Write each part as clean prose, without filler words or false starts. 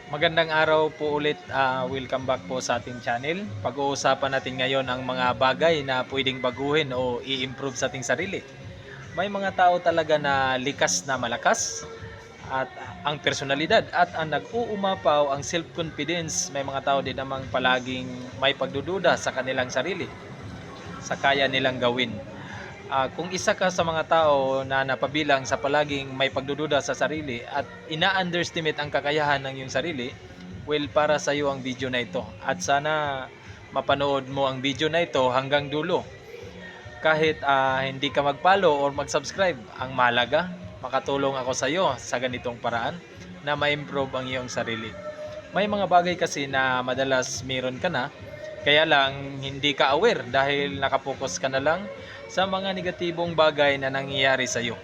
Magandang araw po ulit. Welcome back po sa ating channel. Pag-uusapan natin ngayon ang mga bagay na pwedeng baguhin o i-improve sa ating sarili. May mga tao talaga na likas na malakas at ang personalidad at ang nag-uumapaw ang self-confidence. May mga tao din namang palaging may pagdududa sa kanilang sarili, sa kaya nilang gawin. Kung isa ka sa mga tao na napabilang sa palaging may pagdududa sa sarili at ina-underestimate ang kakayahan ng iyong sarili, well, para sa iyo ang video na ito. At sana mapanood mo ang video na ito hanggang dulo. Kahit hindi ka mag-follow or mag-subscribe, ang mahalaga, makatulong ako sa iyo sa ganitong paraan na ma-improve ang iyong sarili. May mga bagay kasi na madalas meron ka na, kaya lang hindi ka aware dahil nakapokus ka na lang sa mga negatibong bagay na nangyayari sa iyo.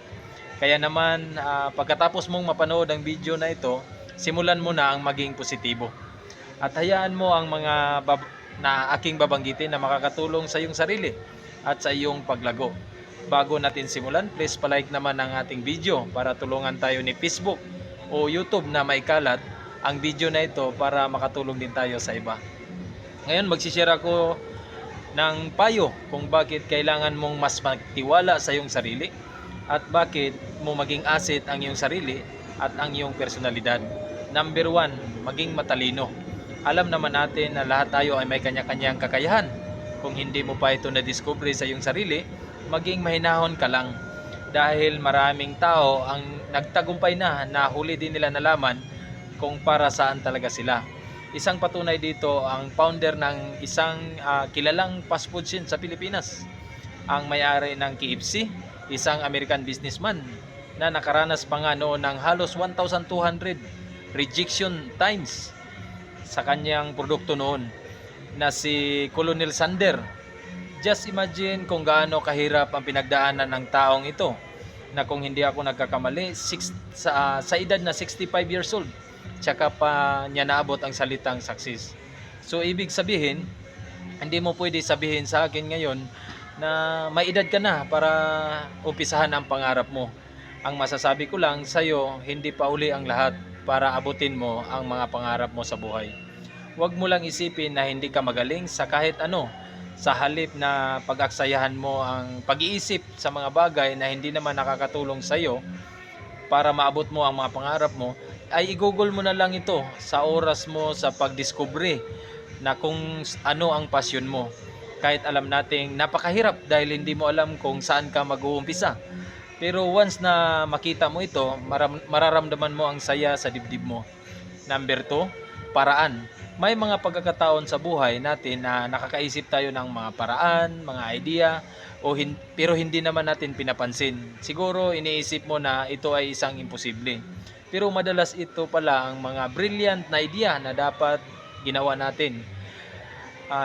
Kaya naman pagkatapos mong mapanood ang video na ito, simulan mo na ang maging positibo. At hayaan mo ang mga na aking babanggitin na makakatulong sa iyong sarili at sa iyong paglago. Bago natin simulan, please palike naman ang ating video para tulungan tayo ni Facebook o YouTube na maikalat ang video na ito para makatulong din tayo sa iba. Ngayon magsishare ako ng payo kung bakit kailangan mong mas magtiwala sa iyong sarili at bakit mo maging asset ang iyong sarili at ang iyong personalidad. Number 1, maging matalino. Alam naman natin na lahat tayo ay may kanya-kanyang kakayahan. Kung hindi mo pa ito na-discover sa iyong sarili, maging mahinahon ka lang. Dahil maraming tao ang nagtagumpay na huli din nila nalaman kung para saan talaga sila. Isang patunay dito ang founder ng isang kilalang fast food chain sa Pilipinas. Ang may-ari ng KFC, isang American businessman na nakaranas pa nga noon ng halos 1,200 rejection times sa kanyang produkto noon na si Colonel Sander. Just imagine kung gaano kahirap ang pinagdaanan ng taong ito na kung hindi ako nagkakamali, sa edad na 65 years old, tsaka pa niya naabot ang salitang success. So ibig sabihin, hindi mo pwede sabihin sa akin ngayon na may edad ka na para umpisahan ang pangarap mo. Ang masasabi ko lang sa iyo, hindi pa uli ang lahat para abutin mo ang mga pangarap mo sa buhay. Huwag mo lang isipin na hindi ka magaling sa kahit ano. Sa halip na pag-aksayahan mo ang pag-iisip sa mga bagay na hindi naman nakakatulong sa iyo para maabot mo ang mga pangarap mo, ay i-google mo na lang ito sa oras mo sa pagdiskubre na kung ano ang pasyon mo. Kahit alam nating napakahirap dahil hindi mo alam kung saan ka mag-uumpisa. Pero once na makita mo ito, mararamdaman mo ang saya sa dibdib mo. Number 2, paraan. May mga pagkakataon sa buhay natin na nakakaisip tayo ng mga paraan, mga idea, pero hindi naman natin pinapansin. Siguro iniisip mo na ito ay isang imposible. Pero madalas ito pala ang mga brilliant na idea na dapat ginawa natin.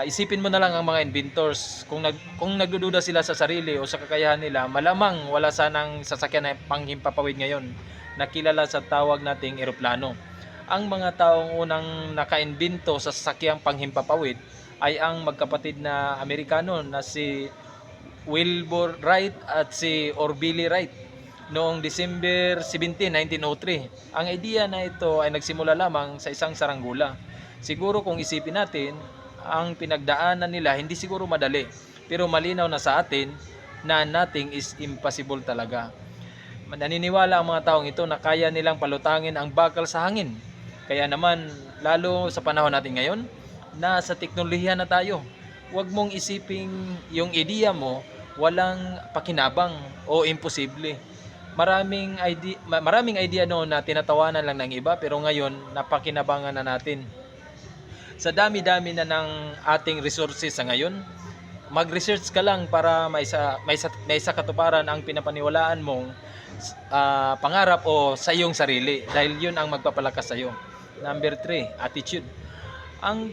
Isipin mo na lang ang mga inventors. Kung nagdududa sila sa sarili o sa kakayahan nila, malamang wala sanang sasakyan na panghimpapawid ngayon na kilala sa tawag nating eroplano. Ang mga taong unang nakaimbento sa sasakyang panghimpapawid ay ang magkapatid na Amerikano na si Wilbur Wright at si Orville Wright noong December 17, 1903. Ang idea na ito ay nagsimula lamang sa isang saranggula. Siguro kung isipin natin, ang pinagdaanan nila hindi siguro madali, pero malinaw na sa atin na nothing is impossible talaga. Naniniwala ang mga taong ito na kaya nilang palutangin ang bakal sa hangin. Kaya naman, lalo sa panahon natin ngayon, na sa teknolohiya na tayo. Huwag mong isiping yung ideya mo walang pakinabang o imposible. Maraming idea noon na tinatawanan lang ng iba, pero ngayon napakinabangan na natin. Sa dami-dami na ng ating resources sa ngayon, mag-research ka lang para may sa katuparan ang pinapaniwalaan mong pangarap o sa iyong sarili, dahil yun ang magpapalakas sa iyo. Number 3, attitude. Ang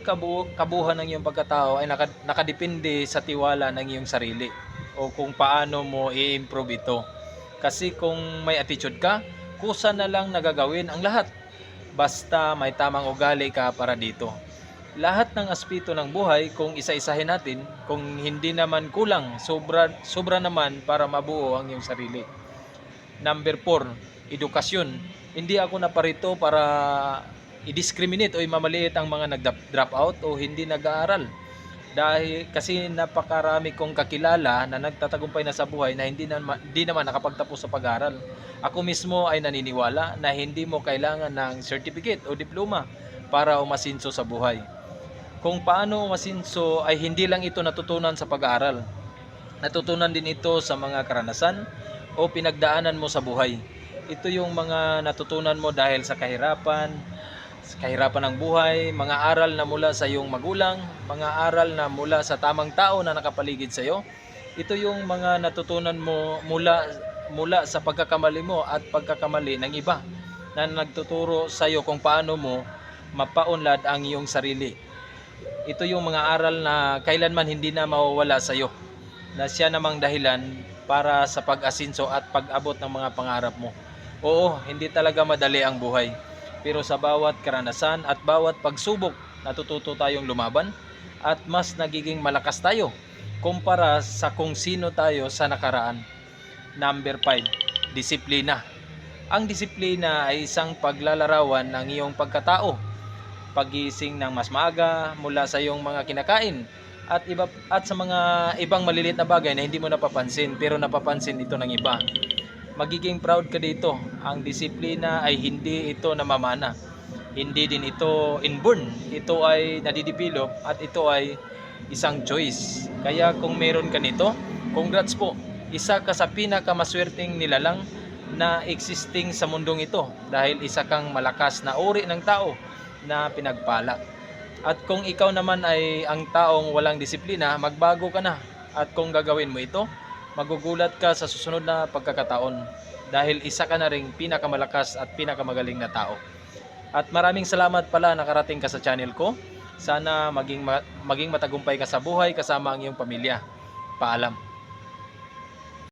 kabuuhan ng iyong pagkatao ay nakadepende sa tiwala ng iyong sarili o kung paano mo i-improve ito. Kasi kung may attitude ka, kusa na lang nagagawin ang lahat. Basta may tamang ugali ka para dito. Lahat ng aspeto ng buhay, kung isa-isahin natin, kung hindi naman kulang, sobra naman para mabuo ang iyong sarili. Number 4, edukasyon. Hindi ako naparito para i-discriminate o imamaliit ang mga nag-drop out o hindi nag-aaral. Dahil kasi napakarami kong kakilala na nagtatagumpay na sa buhay na hindi naman nakapagtapos sa pag-aaral. Ako mismo ay naniniwala na hindi mo kailangan ng certificate o diploma para umasinso sa buhay. Kung paano umasinso ay hindi lang ito natutunan sa pag-aaral. Natutunan din ito sa mga karanasan o pinagdaanan mo sa buhay. Ito yung mga natutunan mo dahil sa kahirapan ng buhay, mga aral na mula sa iyong magulang, mga aral na mula sa tamang tao na nakapaligid sa iyo. Ito yung mga natutunan mo mula sa pagkakamali mo at pagkakamali ng iba na nagtuturo sa iyo kung paano mo mapaunlad ang iyong sarili. Ito yung mga aral na kailanman hindi na mawawala sa iyo, na siya namang dahilan para sa pag-asinso at pag-abot ng mga pangarap mo. Oo, hindi talaga madali ang buhay. Pero sa bawat karanasan at bawat pagsubok, natututo tayong lumaban at mas nagiging malakas tayo kumpara sa kung sino tayo sa nakaraan. Number 5, disiplina. Ang disiplina ay isang paglalarawan ng iyong pagkatao. Pagising ng mas maaga mula sa iyong mga kinakain at sa mga ibang maliliit na bagay na hindi mo napapansin pero napapansin ito ng iba. Magiging proud ka dito. Ang disiplina ay hindi ito namamana. Hindi din ito inborn. Ito ay nadidevelop at ito ay isang choice. Kaya kung meron ka nito, congrats po. Isa ka sa pinakamaswerteng nilalang na existing sa mundong ito dahil isa kang malakas na uri ng tao na pinagpala. At kung ikaw naman ay ang taong walang disiplina, magbago ka na. At kung gagawin mo ito, magugulat ka sa susunod na pagkakataon dahil isa ka na ring pinakamalakas at pinakamagaling na tao. At maraming salamat pala nakarating ka sa channel ko. Sana maging matagumpay ka sa buhay kasama ang iyong pamilya. Paalam.